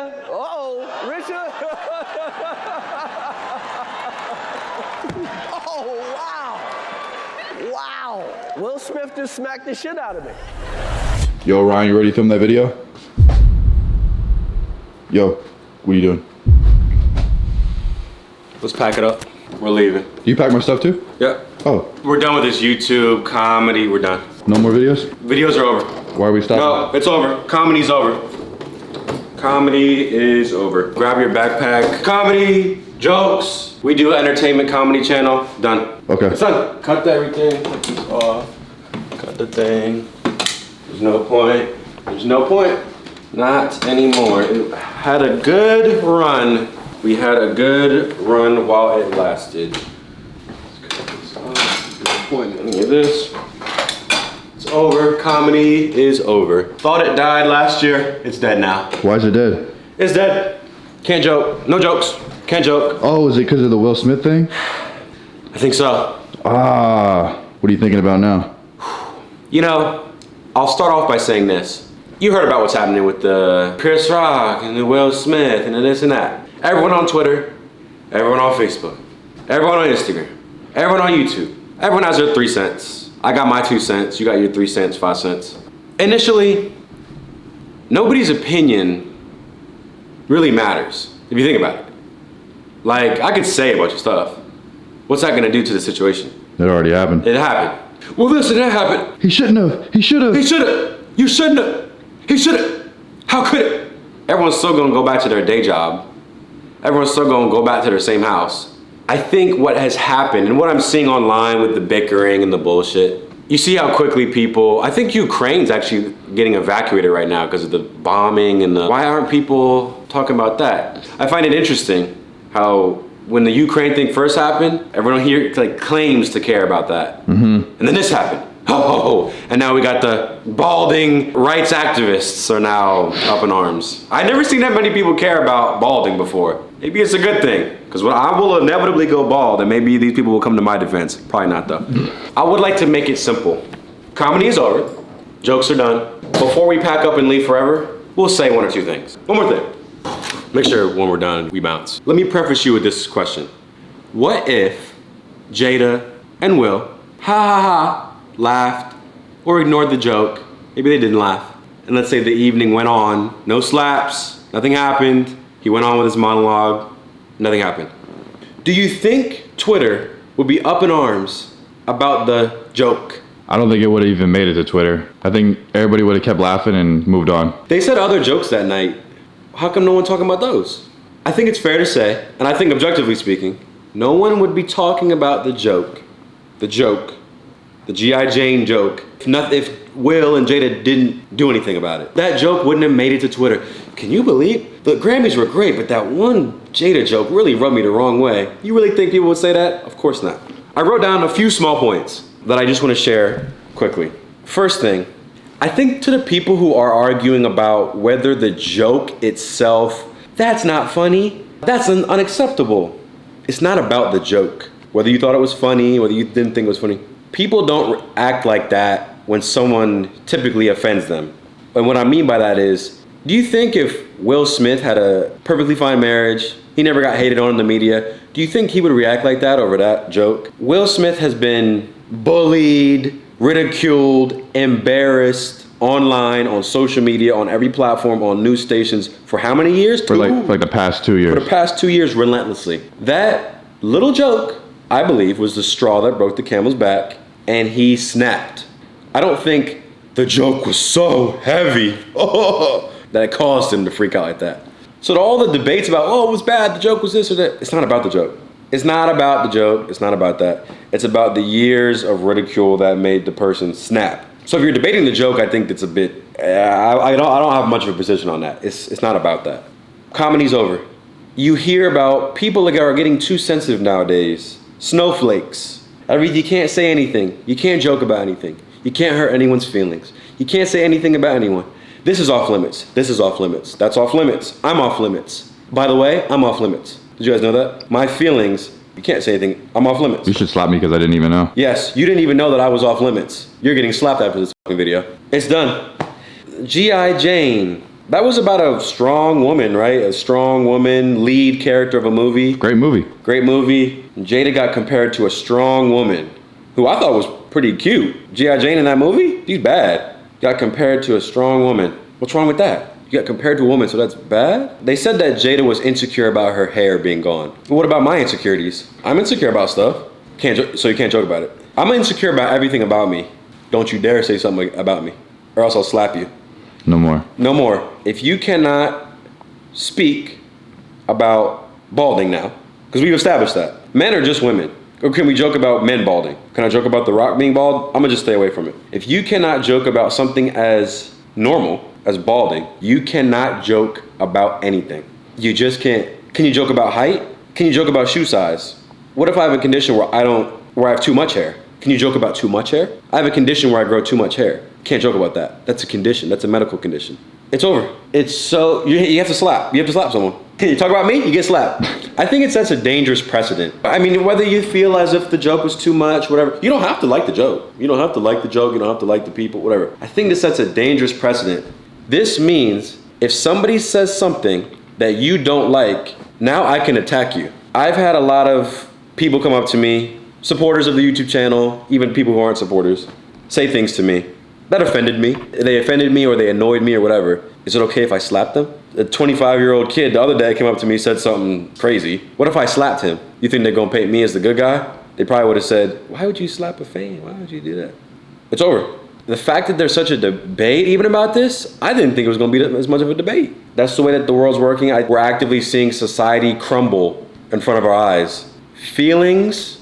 Uh-oh, Richard. Oh, wow. Wow. Will Smith just smacked the shit out of me. Yo, Ryan, you ready to film that video? Yo, what are you doing? Let's pack it up. We're leaving. You pack my stuff too? Yeah. Oh. We're done with this YouTube comedy. We're done. No more videos? Videos are over. Why are we stopping? No, it's over. Comedy's over. Comedy is over. Grab your backpack. Comedy, jokes. We do entertainment comedy channel. Done. Okay. It's done. Cut everything. Cut this off. Cut the thing. There's no point. There's no point. Not anymore. It had a good run. We had a good run while it lasted. Let's cut this off. No point in any of this. It's over. Comedy is over. Thought it died last year. It's dead now. Why is it dead? It's dead. Can't joke. No jokes. Can't joke. Oh, is it because of the Will Smith thing? I think so. Ah, what are you thinking about now? You know, I'll start off by saying this. You heard about what's happening with the Chris Rock and the Will Smith and the this and that. Everyone on Twitter, everyone on Facebook, everyone on Instagram, everyone on YouTube. Everyone has their 3 cents. I got my 2 cents. You got your 3 cents, 5 cents. Initially, nobody's opinion really matters if you think about it. Like, I could say a bunch of stuff. What's that gonna do to the situation? It already happened. It happened. Well, this and that happened. He shouldn't have. He should have. He should have. You shouldn't have. He should have. How could it? Everyone's still gonna go back to their day job. Everyone's still gonna go back to their same house. I think what has happened and what I'm seeing online with the bickering and the bullshit, you see how quickly people, I think Ukraine's actually getting evacuated right now because of the bombing and the, why aren't people talking about that? I find it interesting how when the Ukraine thing first happened, everyone here like claims to care about that. And then this happened. Oh, and now we got the balding rights activists are now up in arms. I've never seen that many people care about balding before. Maybe it's a good thing, because when I will inevitably go bald, and maybe these people will come to my defense. Probably not though. I would like to make it simple. Comedy is over. Jokes are done. Before we pack up and leave forever, we'll say 1 or 2 things. One more thing. Make sure when we're done, we bounce. Let me preface you with this question. What if Jada and Will, ha ha ha, laughed or ignored the joke? Maybe they didn't laugh. And let's say the evening went on, no slaps, nothing happened. He went on with his monologue, nothing happened. Do you think Twitter would be up in arms about the joke? I don't think it would have even made it to Twitter. I think everybody would have kept laughing and moved on. They said other jokes that night. How come no one talking about those? I think it's fair to say, and I think objectively speaking, no one would be talking about the joke, the G.I. Jane joke, if Will and Jada didn't do anything about it. That joke wouldn't have made it to Twitter. Can you believe? The Grammys were great, but that one Jada joke really rubbed me the wrong way. You really think people would say that? Of course not. I wrote down a few small points that I just want to share quickly. First thing, I think to the people who are arguing about whether the joke itself, that's not funny, that's unacceptable. It's not about the joke. Whether you thought it was funny, whether you didn't think it was funny. People don't act like that when someone typically offends them. And what I mean by that is, do you think if Will Smith had a perfectly fine marriage, he never got hated on in the media, do you think he would react like that over that joke? Will Smith has been bullied, ridiculed, embarrassed online, on social media, on every platform, on news stations for how many years? For like the past 2 years. For the past 2 years, relentlessly. That little joke, I believe, was the straw that broke the camel's back, and he snapped. I don't think the joke was so heavy that it caused him to freak out like that. So to all the debates about, oh, it was bad, the joke was this or that, it's not about the joke. It's not about the joke, it's not about that. It's about the years of ridicule that made the person snap. So if you're debating the joke, I think it's a bit, I don't have much of a position on that. It's not about that. Comedy's over. You hear about people that are getting too sensitive nowadays. Snowflakes. You can't say anything. You can't joke about anything. You can't hurt anyone's feelings. You can't say anything about anyone. This is off limits. This is off limits. That's off limits. I'm off limits. By the way, I'm off limits. Did you guys know that? My feelings, you can't say anything. I'm off limits. You should slap me because I didn't even know. Yes, you didn't even know that I was off limits. You're getting slapped after this fucking video. It's done. G.I. Jane. That was about a strong woman, right? A strong woman, lead character of a movie. Great movie. Great movie. Jada got compared to a strong woman who I thought was pretty cute. G.I. Jane in that movie? She's bad. Got compared to a strong woman. What's wrong with that? You got compared to a woman, so that's bad? They said that Jada was insecure about her hair being gone. But what about my insecurities? I'm insecure about stuff. So you can't joke about it. I'm insecure about everything about me. Don't you dare say something about me, or else I'll slap you. No more. No more. If you cannot speak about balding now, because we've established that. Men are just women. Or can we joke about men balding? Can I joke about The Rock being bald? I'm gonna just stay away from it. If you cannot joke about something as normal as balding, you cannot joke about anything. You just can't. Can you joke about height? Can you joke about shoe size? What if I have a condition where I have too much hair? Can you joke about too much hair? I have a condition where I grow too much hair. Can't joke about that. That's a condition. That's a medical condition. It's over. It's so, you have to slap. You have to slap someone. You talk about me, you get slapped. I think it sets a dangerous precedent. I mean, whether you feel as if the joke was too much, whatever, you don't have to like the joke. You don't have to like the joke, you don't have to like the people, whatever. I think this sets a dangerous precedent. This means if somebody says something that you don't like, now I can attack you. I've had a lot of people come up to me, supporters of the YouTube channel, even people who aren't supporters, say things to me that offended me. They offended me or they annoyed me or whatever. Is it okay if I slap them? A 25-year-old kid the other day came up to me, said something crazy. What if I slapped him? You think they're gonna paint me as the good guy? They probably would have said, why would you slap a fan? Why would you do that? It's over. The fact that there's such a debate even about this, I didn't think it was gonna be as much of a debate. That's the way that the world's working. We're actively seeing society crumble in front of our eyes. Feelings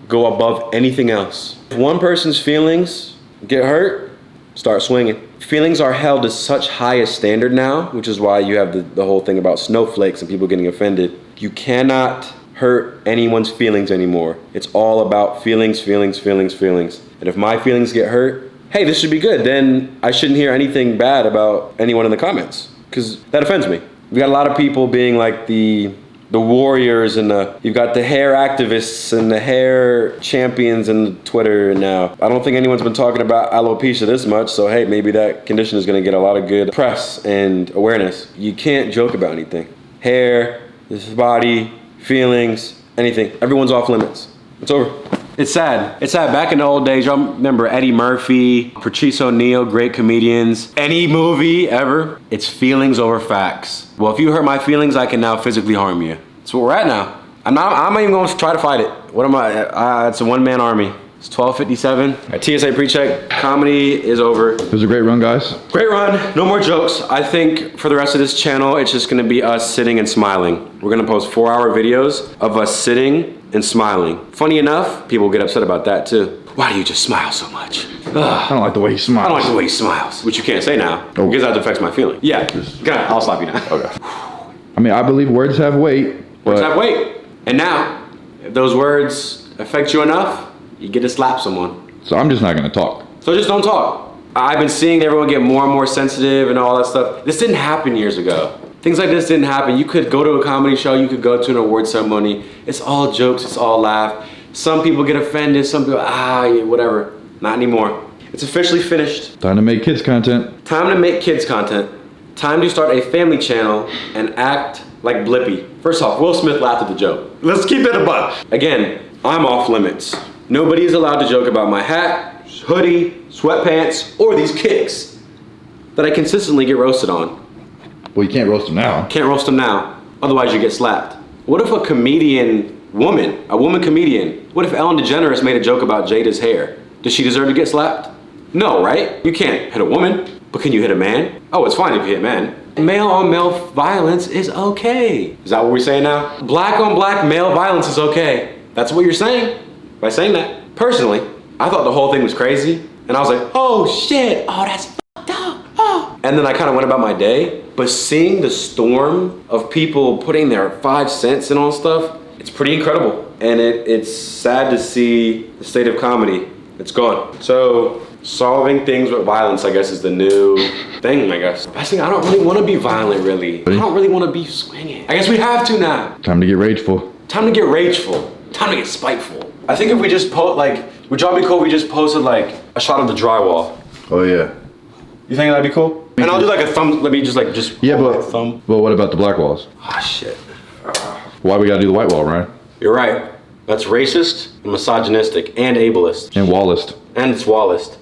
go above anything else. If one person's feelings get hurt, start swinging. Feelings are held to such high a standard now, which is why you have the whole thing about snowflakes and people getting offended. You cannot hurt anyone's feelings anymore. It's all about feelings, feelings, feelings, feelings. And if my feelings get hurt, hey, this should be good. Then I shouldn't hear anything bad about anyone in the comments, because that offends me. We got a lot of people being like the warriors and you've got the hair activists and the hair champions in Twitter now. I don't think anyone's been talking about alopecia this much, so hey, maybe that condition is gonna get a lot of good press and awareness. You can't joke about anything. Hair, this body, feelings, anything. Everyone's off limits. It's over. It's sad. It's sad. Back in the old days, y'all remember Eddie Murphy, Patrice O'Neal, great comedians. Any movie ever, it's feelings over facts. Well, if you hurt my feelings, I can now physically harm you. That's what we're at now. I'm not even going to try to fight it. What am I? It's a one-man army. It's 12:57. At TSA pre-check, comedy is over. It was a great run, guys. Great run. No more jokes. I think for the rest of this channel, it's just going to be us sitting and smiling. We're going to post 4-hour videos of us sitting and smiling. Funny enough, people get upset about that too. Why do you just smile so much? I don't like the way he smiles. I don't like the way he smiles. Which you can't say now, because that affects my feeling. Yeah, go ahead, I'll slap you now. Okay. I mean, I believe words have weight. Words have weight. And now, if those words affect you enough, you get to slap someone. So I'm just not gonna talk. So just don't talk. I've been seeing everyone get more and more sensitive and all that stuff. This didn't happen years ago. Things like this didn't happen. You could go to a comedy show, you could go to an award ceremony. It's all jokes, it's all laugh. Some people get offended, some people, yeah, whatever. Not anymore. It's officially finished. Time to make kids content. Time to make kids content. Time to start a family channel and act like Blippi. First off, Will Smith laughed at the joke. Let's keep it a buck. Again, I'm off limits. Nobody is allowed to joke about my hat, hoodie, sweatpants, or these kicks that I consistently get roasted on. Well, you can't roast them now. Can't roast them now, otherwise you get slapped. What if a woman comedian, what if Ellen DeGeneres made a joke about Jada's hair? Does she deserve to get slapped? No, right? You can't hit a woman, but can you hit a man? Oh, it's fine if you hit a man. Male on male violence is okay. Is that what we're saying now? Black on black male violence is okay. That's what you're saying by saying that. Personally, I thought the whole thing was crazy, and I was like, oh shit, oh that's fucked up, oh. And then I kind of went about my day, but seeing the storm of people putting their 5 cents in on stuff, it's pretty incredible. And it's sad to see the state of comedy. It's gone. So solving things with violence, I guess, is the new thing, I guess. I think I don't really want to be violent, really. I don't really want to be swinging. I guess we have to now. Time to get rageful. Time to get rageful. Time to get spiteful. I think if we just would y'all be cool if we just posted like a shot of the drywall? Oh yeah. You think that'd be cool? And I'll do like a thumb. Let me just Yeah, hold my but thumb. But what about the black walls? Ah, shit. Why we gotta do the white wall, Ryan? You're right. That's racist, and misogynistic, and ableist. And wallist. And it's wallist.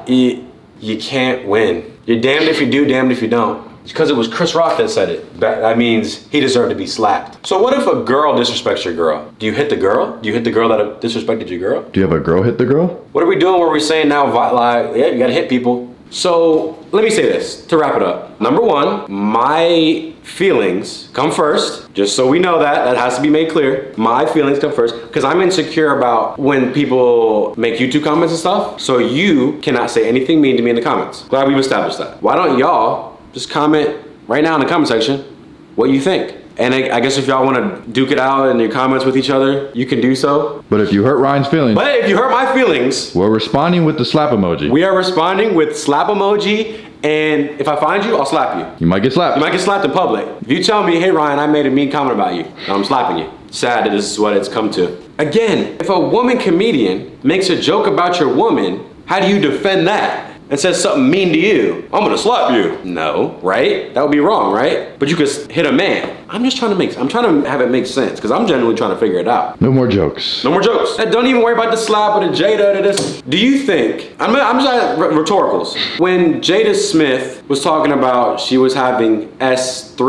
You can't win. You're damned if you do, damned if you don't. It's because it was Chris Rock that said it. That means he deserved to be slapped. So what if a girl disrespects your girl? Do you hit the girl? Do you hit the girl that disrespected your girl? Do you have a girl hit the girl? What are we doing where we're saying now, like, yeah, you gotta hit people? So let me say this to wrap it up. Number one, my feelings come first. Just so we know that has to be made clear. My feelings come first because I'm insecure about when people make YouTube comments and stuff. So you cannot say anything mean to me in the comments. Glad we've established that. Why don't y'all just comment right now in the comment section what you think? And I guess if y'all want to duke it out in your comments with each other, you can do so. But if you hurt Ryan's feelings, But if you hurt my feelings, we're responding with the slap emoji. we are responding with slap emoji. And if I find you, I'll slap you. You might get slapped. You might get slapped in public. If you tell me, hey Ryan, I made a mean comment about you, I'm slapping you. Sad that this is what it's come to. Again, if a woman comedian makes a joke about your woman, how do you defend that? And says something mean to you, I'm gonna slap you. No, right? That would be wrong, right? But you could hit a man. I'm trying to have it make sense, because I'm genuinely trying to figure it out. No more jokes. No more jokes. Don't even worry about the slap or the Jada or this. Do you think, I'm just at rhetoricals. When Jada Smith was talking about she was having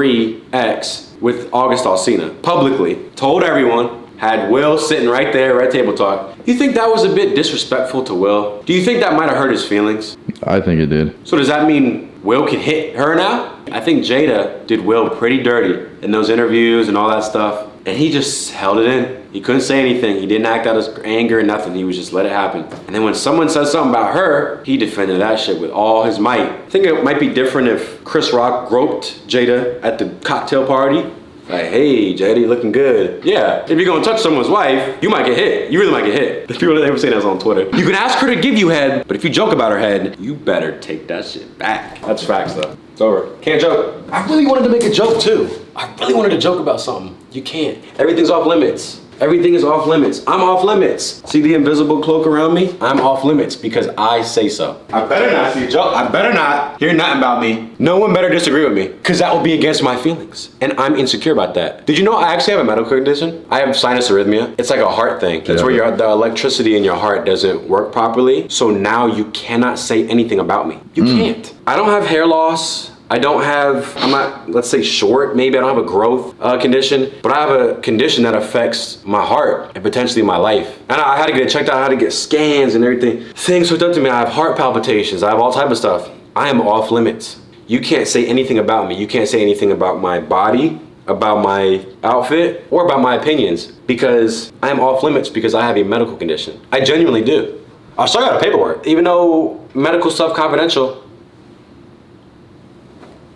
S3X with August Alsina, publicly, told everyone, had Will sitting right there, at table talk. You think that was a bit disrespectful to Will? Do you think that might have hurt his feelings? I think it did. So does that mean Will can hit her now? I think Jada did Will pretty dirty in those interviews and all that stuff. And he just held it in. He couldn't say anything. He didn't act out his anger or nothing. He was just let it happen. And then when someone said something about her, he defended that shit with all his might. I think it might be different if Chris Rock groped Jada at the cocktail party. Like, hey, Jada, you looking good. Yeah, if you're gonna touch someone's wife, you might get hit. You really might get hit. The people that ever say that on Twitter. You can ask her to give you head, but if you joke about her head, you better take that shit back. That's facts though. It's over. Can't joke. I really wanted to make a joke too. I really wanted to joke about something. You can't. Everything's off limits. Everything is off limits. I'm off limits. See the invisible cloak around me? I'm off limits because I say so. I better not see a joke. I better not hear nothing about me. No one better disagree with me because that will be against my feelings. And I'm insecure about that. Did you know I actually have a medical condition? I have sinus arrhythmia. It's like a heart thing. It's where the electricity in your heart doesn't work properly. So now you cannot say anything about me. You can't. I don't have hair loss. I'm not, let's say short, maybe I don't have a growth condition, but I have a condition that affects my heart and potentially my life. And I had to get it checked out, I had to get scans and everything. Things hooked up to me, I have heart palpitations, I have all type of stuff. I am off limits. You can't say anything about me. You can't say anything about my body, about my outfit, or about my opinions because I am off limits because I have a medical condition. I genuinely do. I'll show you out of paperwork. Even though medical stuff confidential,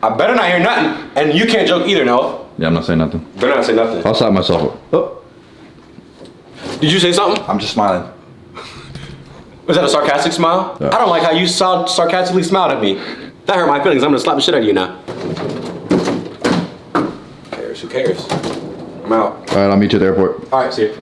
I better not hear nothing, and you can't joke either, Noah. Yeah, I'm not saying nothing. Better not say nothing. I'll slap myself. Oh. Did you say something? I'm just smiling. Was that a sarcastic smile? Yeah. I don't like how you sarcastically smiled at me. That hurt my feelings. I'm gonna slap the shit out of you now. Who cares? Who cares? I'm out. All right, I'll meet you at the airport. All right, see you.